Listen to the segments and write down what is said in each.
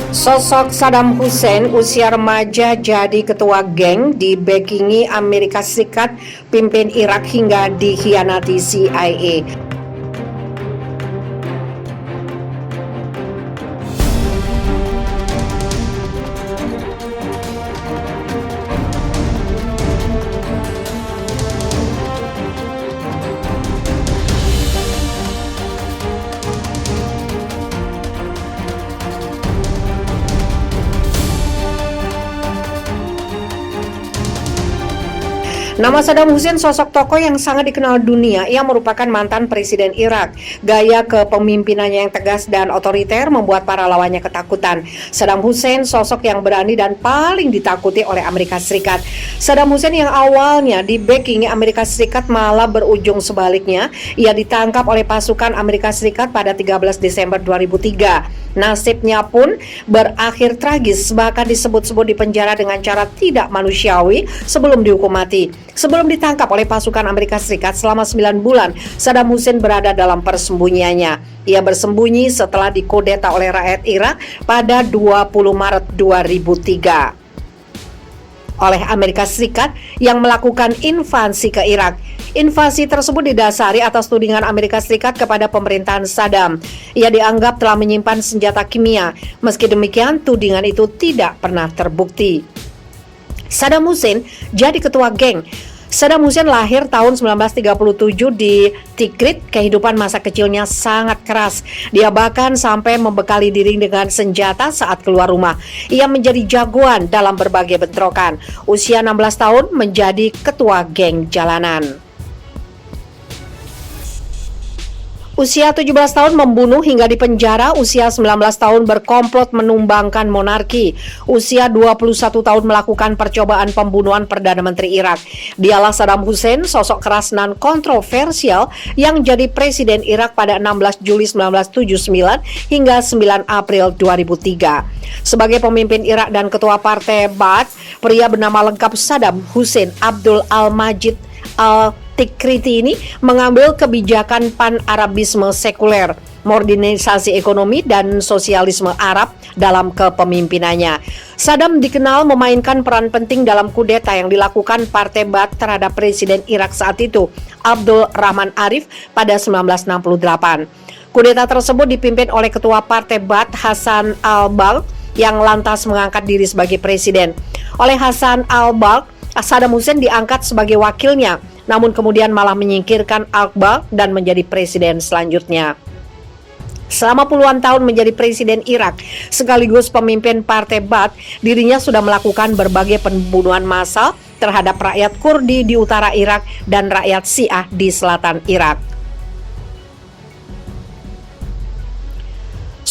Sosok Saddam Hussein usia remaja jadi ketua geng dibackingi Amerika Serikat, pimpin Irak hingga dikhianati CIA. Nama Saddam Hussein sosok tokoh yang sangat dikenal dunia. Ia merupakan mantan presiden Irak. Gaya kepemimpinannya yang tegas dan otoriter membuat para lawannya ketakutan. Saddam Hussein sosok yang berani dan paling ditakuti oleh Amerika Serikat. Saddam Hussein yang awalnya dibackingi Amerika Serikat malah berujung sebaliknya. Ia ditangkap oleh pasukan Amerika Serikat pada 13 Desember 2003. Nasibnya pun berakhir tragis, bahkan disebut-sebut di penjara dengan cara tidak manusiawi sebelum dihukum mati. Sebelum ditangkap oleh pasukan Amerika Serikat selama 9 bulan, Saddam Hussein berada dalam persembunyiannya. Ia bersembunyi setelah dikudeta oleh rakyat Irak pada 20 Maret 2003 oleh Amerika Serikat yang melakukan invasi ke Irak. Invasi tersebut didasari atas tudingan Amerika Serikat kepada pemerintahan Saddam. Ia dianggap telah menyimpan senjata kimia. Meski demikian, tudingan itu tidak pernah terbukti. Saddam Hussein jadi ketua geng. Saddam Hussein lahir tahun 1937 di Tikrit. Kehidupan masa kecilnya sangat keras. Dia bahkan sampai membekali diri dengan senjata saat keluar rumah. Ia menjadi jagoan dalam berbagai bentrokan. Usia 16 tahun menjadi ketua geng jalanan. Usia 17 tahun membunuh hingga dipenjara, usia 19 tahun berkomplot menumbangkan monarki, usia 21 tahun melakukan percobaan pembunuhan Perdana Menteri Irak. Dialah Saddam Hussein, sosok keras dan kontroversial yang jadi presiden Irak pada 16 Juli 1979 hingga 9 April 2003. Sebagai pemimpin Irak dan ketua partai Ba'ath, pria bernama lengkap Saddam Hussein Abdul Al-Majid Al-Tikriti ini mengambil kebijakan pan-Arabisme sekuler, modernisasi ekonomi dan sosialisme Arab dalam kepemimpinannya. Saddam dikenal memainkan peran penting dalam kudeta yang dilakukan Partai Ba'ath terhadap Presiden Irak saat itu, Abdul Rahman Arif, pada 1968. Kudeta tersebut dipimpin oleh Ketua Partai Ba'ath Hassan al-Balkh yang lantas mengangkat diri sebagai presiden. Oleh Hassan al-Balkh, Saddam Hussein diangkat sebagai wakilnya, namun kemudian malah menyingkirkan al-Balkh dan menjadi presiden selanjutnya. Selama puluhan tahun menjadi presiden Irak, sekaligus pemimpin Partai Ba'ath, dirinya sudah melakukan berbagai pembunuhan massal terhadap rakyat Kurdi di utara Irak dan rakyat Syiah di selatan Irak.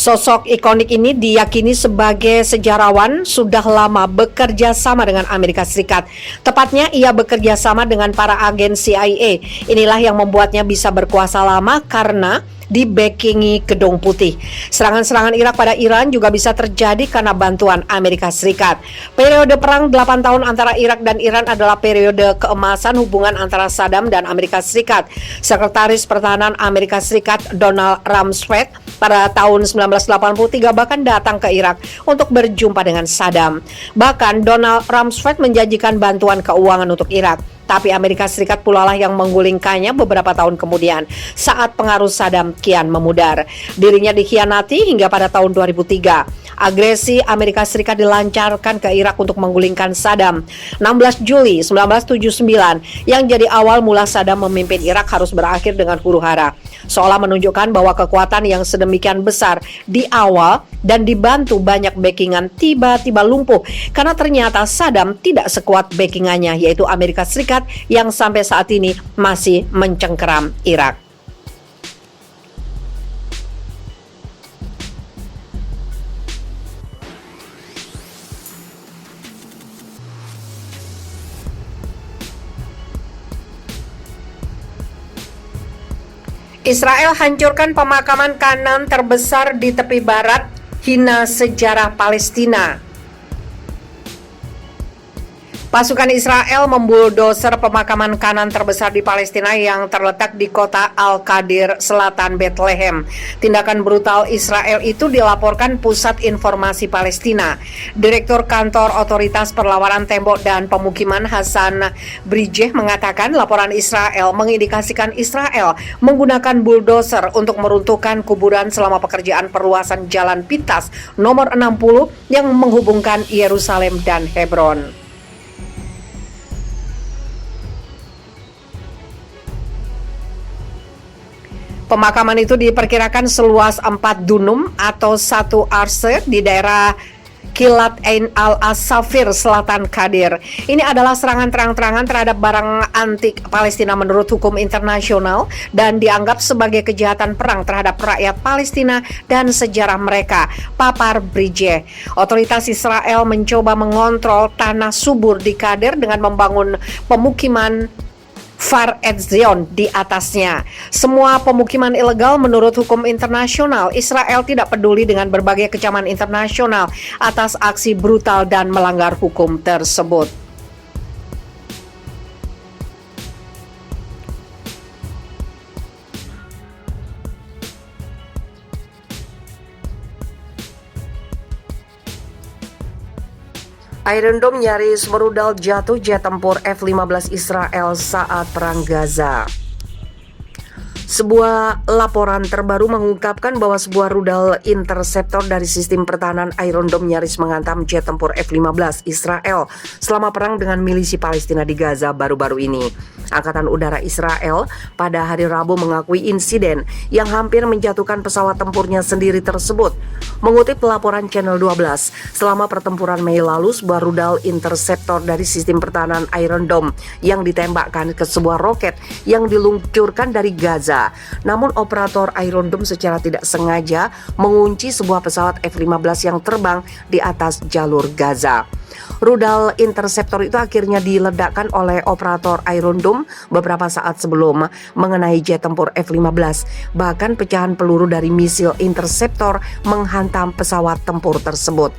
Sosok ikonik ini diyakini sebagai sejarawan sudah lama bekerja sama dengan Amerika Serikat. Tepatnya ia bekerja sama dengan para agen CIA. Inilah yang membuatnya bisa berkuasa lama karena dibackingi Gedung Putih. Serangan-serangan Irak pada Iran juga bisa terjadi karena bantuan Amerika Serikat. Periode perang 8 tahun antara Irak dan Iran adalah periode keemasan hubungan antara Saddam dan Amerika Serikat. Sekretaris Pertahanan Amerika Serikat Donald Rumsfeld pada tahun 1983 bahkan datang ke Irak untuk berjumpa dengan Saddam. Bahkan Donald Rumsfeld menjanjikan bantuan keuangan untuk Irak. Tapi Amerika Serikat pula lah yang menggulingkannya beberapa tahun kemudian saat pengaruh Saddam kian memudar. Dirinya dikhianati hingga pada tahun 2003. Agresi Amerika Serikat dilancarkan ke Irak untuk menggulingkan Saddam. 16 Juli 1979 yang jadi awal mula Saddam memimpin Irak harus berakhir dengan huru-hara. Seolah menunjukkan bahwa kekuatan yang sedemikian besar di awal dan dibantu banyak backingan tiba-tiba lumpuh karena ternyata Saddam tidak sekuat backingannya, yaitu Amerika Serikat yang sampai saat ini masih mencengkeram Irak. Israel hancurkan pemakaman Kanan terbesar di tepi barat, hina sejarah Palestina. Pasukan Israel membuldoser pemakaman kanan terbesar di Palestina yang terletak di kota Al-Qadir, selatan Bethlehem. Tindakan brutal Israel itu dilaporkan Pusat Informasi Palestina. Direktur Kantor Otoritas Perlawanan Tembok dan Pemukiman Hasan Brijeh mengatakan laporan Israel mengindikasikan Israel menggunakan buldoser untuk meruntuhkan kuburan selama pekerjaan perluasan Jalan Pintas nomor 60 yang menghubungkan Yerusalem dan Hebron. Pemakaman itu diperkirakan seluas 4 dunum atau 1 arse di daerah Kilat Ain al-Asafir, selatan Qadir. Ini adalah serangan terang-terangan terhadap barang antik Palestina menurut hukum internasional dan dianggap sebagai kejahatan perang terhadap rakyat Palestina dan sejarah mereka, papar Brijeh. Otoritas Israel mencoba mengontrol tanah subur di Qadir dengan membangun pemukiman Far Etzion di atasnya. Semua pemukiman ilegal menurut hukum internasional. Israel tidak peduli dengan berbagai kecaman internasional atas aksi brutal dan melanggar hukum tersebut. Iron Dome nyaris merudal jatuh jet tempur F-15 Israel saat Perang Gaza. Sebuah laporan terbaru mengungkapkan bahwa sebuah rudal interceptor dari sistem pertahanan Iron Dome nyaris menghantam jet tempur F-15 Israel selama perang dengan milisi Palestina di Gaza baru-baru ini. Angkatan Udara Israel pada hari Rabu mengakui insiden yang hampir menjatuhkan pesawat tempurnya sendiri tersebut. Mengutip laporan Channel 12, selama pertempuran Mei lalu, sebuah rudal interceptor dari sistem pertahanan Iron Dome yang ditembakkan ke sebuah roket yang diluncurkan dari Gaza. Namun operator Iron Dome secara tidak sengaja mengunci sebuah pesawat F-15 yang terbang di atas jalur Gaza. Rudal interceptor itu akhirnya diledakkan oleh operator Iron Dome beberapa saat sebelum mengenai jet tempur F-15. Bahkan pecahan peluru dari misil interceptor menghantam pesawat tempur tersebut.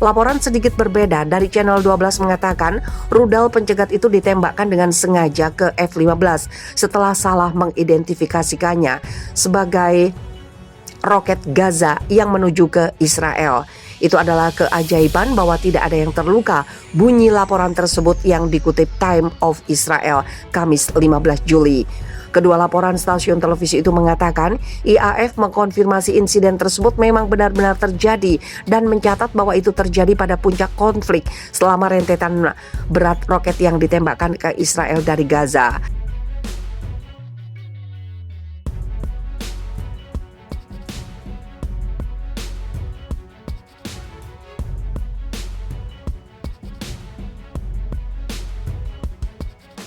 Laporan sedikit berbeda dari Channel 12 mengatakan rudal pencegat itu ditembakkan dengan sengaja ke F-15 setelah salah mengidentifikasikannya sebagai roket Gaza yang menuju ke Israel. Itu adalah keajaiban bahwa tidak ada yang terluka, bunyi laporan tersebut yang dikutip Time of Israel Kamis 15 Juli. Kedua laporan stasiun televisi itu mengatakan IAF mengkonfirmasi insiden tersebut memang benar-benar terjadi dan mencatat bahwa itu terjadi pada puncak konflik selama rentetan berat roket yang ditembakkan ke Israel dari Gaza.